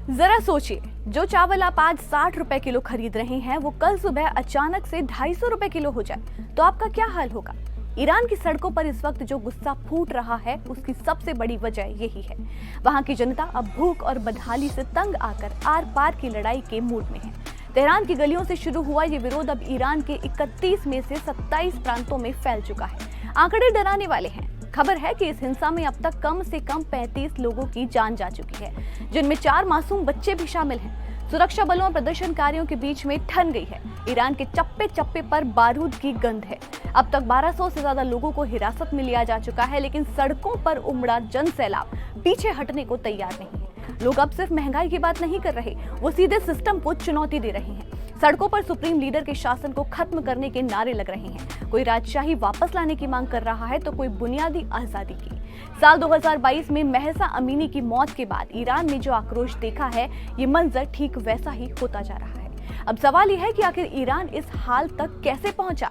जरा सोचिए, जो चावल आप आज 60 रुपए किलो खरीद रहे हैं वो कल सुबह अचानक से 250 रुपए किलो हो जाए तो आपका क्या हाल होगा। ईरान की सड़कों पर इस वक्त जो गुस्सा फूट रहा है उसकी सबसे बड़ी वजह यही है। वहां की जनता अब भूख और बदहाली से तंग आकर आर पार की लड़ाई के मूड में है। तेहरान की गलियों से शुरू हुआ ये विरोध अब ईरान के 31 में से 27 प्रांतों में फैल चुका है। आंकड़े डराने वाले हैं। खबर है कि इस हिंसा में अब तक कम से कम 35 लोगों की जान जा चुकी है, जिनमें 4 मासूम बच्चे भी शामिल हैं। सुरक्षा बलों और प्रदर्शनकारियों के बीच में ठन गई है। ईरान के चप्पे चप्पे पर बारूद की गंध है। अब तक 1200 से ज्यादा लोगों को हिरासत में लिया जा चुका है, लेकिन सड़कों पर उमड़ा जन सैलाब पीछे हटने को तैयार नहीं है। लोग अब सिर्फ महंगाई की बात नहीं कर रहे, वो सीधे सिस्टम को चुनौती दे रहे हैं। सड़कों पर सुप्रीम लीडर के शासन को खत्म करने के नारे लग रहे हैं। कोई राजशाही वापस लाने की मांग कर रहा है तो कोई बुनियादी आजादी की। साल 2022 में महसा अमीनी की मौत के बाद ईरान में जो आक्रोश देखा है, ये मंजर ठीक वैसा ही होता जा रहा है। अब सवाल यह है कि आखिर ईरान इस हाल तक कैसे पहुंचा।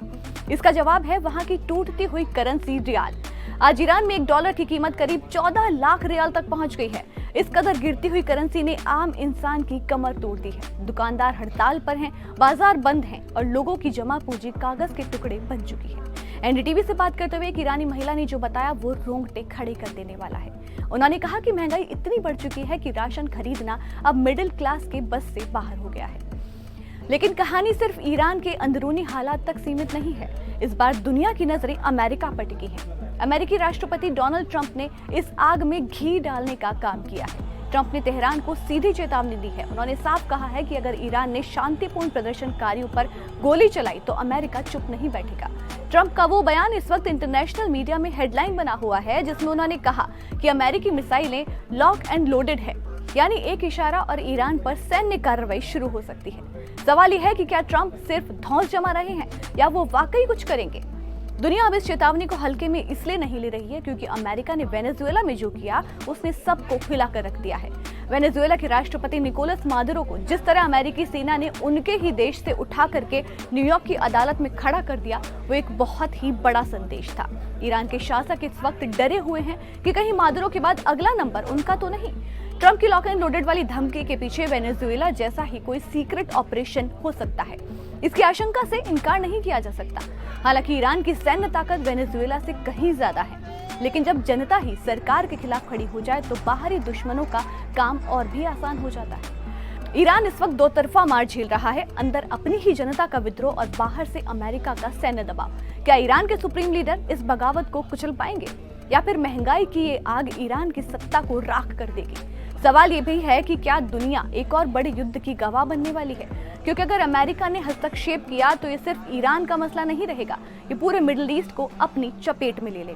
इसका जवाब है वहां की टूटती हुई करेंसी रियाल। आज ईरान में $1 की कीमत करीब 14 लाख रियाल तक पहुंच गई है। इस कदर गिरती हुई करेंसी ने आम इंसान की कमर तोड़ दी है। दुकानदार हड़ताल पर हैं, बाजार बंद हैं और लोगों की जमा पूंजी कागज के टुकड़े बन चुकी है। एनडीटीवी से बात करते हुए एक ईरानी महिला ने जो बताया वो रोंगटे खड़े कर देने वाला है। उन्होंने कहा कि महंगाई इतनी बढ़ चुकी है कि राशन खरीदना अब मिडिल क्लास के बस से बाहर हो गया है। लेकिन कहानी सिर्फ ईरान के अंदरूनी हालात तक सीमित नहीं है। इस बार दुनिया की नजरें अमेरिका पर टिकी हैं। अमेरिकी राष्ट्रपति डोनाल्ड ट्रंप ने इस आग में घी डालने का काम किया है। ट्रंप ने तेहरान को सीधी चेतावनी दी है। उन्होंने साफ कहा है कि अगर ईरान ने शांतिपूर्ण प्रदर्शनकारियों पर गोली चलाई तो अमेरिका चुप नहीं बैठेगा। ट्रंप का वो बयान इस वक्त इंटरनेशनल मीडिया में हेडलाइन बना हुआ है, जिसमें उन्होंने कहा कि अमेरिकी मिसाइलें लॉक एंड लोडेड है, यानी एक इशारा और ईरान पर सैन्य कार्रवाई शुरू हो सकती है। सवाल यह है कि क्या ट्रंप सिर्फ धौंस जमा रहे हैं या वो वाकई कुछ करेंगे। दुनिया अब इस चेतावनी को हल्के में इसलिए नहीं ले रही है क्योंकि अमेरिका ने वेनेजुएला में जो किया उसने सबको हिला कर रख दिया है। वेनेजुएला के राष्ट्रपति निकोलस मादुरो को जिस तरह अमेरिकी सेना ने उनके ही देश से उठा करके न्यूयॉर्क की अदालत में खड़ा कर दिया, वो एक बहुत ही बड़ा संदेश था। ईरान के शासक इस वक्त डरे हुए हैं कि कहीं मादुरो के बाद अगला नंबर उनका तो नहीं। ट्रंप की लॉक एंड लोडेड वाली धमकी के पीछे वेनेजुएला जैसा ही कोई सीक्रेट ऑपरेशन हो सकता है। इसकी आशंका से इनकार नहीं किया जा सकता। हालांकि ईरान की सैन्य ताकत वेनेजुएला से कहीं ज्यादा है, लेकिन जब जनता ही सरकार के खिलाफ खड़ी हो जाए तो बाहरी दुश्मनों का काम और भी आसान हो जाता है। ईरान इस वक्त दो तरफा मार झेल रहा है, अंदर अपनी ही जनता का विद्रोह और बाहर से अमेरिका का सैन्य दबाव। क्या ईरान के सुप्रीम लीडर इस बगावत को कुचल पाएंगे या फिर महंगाई की ये आग ईरान की सत्ता को राख कर देगी। सवाल ये भी है कि क्या दुनिया एक और बड़े युद्ध की गवाह बनने वाली है, क्योंकि अगर अमेरिका ने हस्तक्षेप किया तो ये सिर्फ ईरान का मसला नहीं रहेगा, ये पूरे मिडिल ईस्ट को अपनी चपेट में ले लेगा।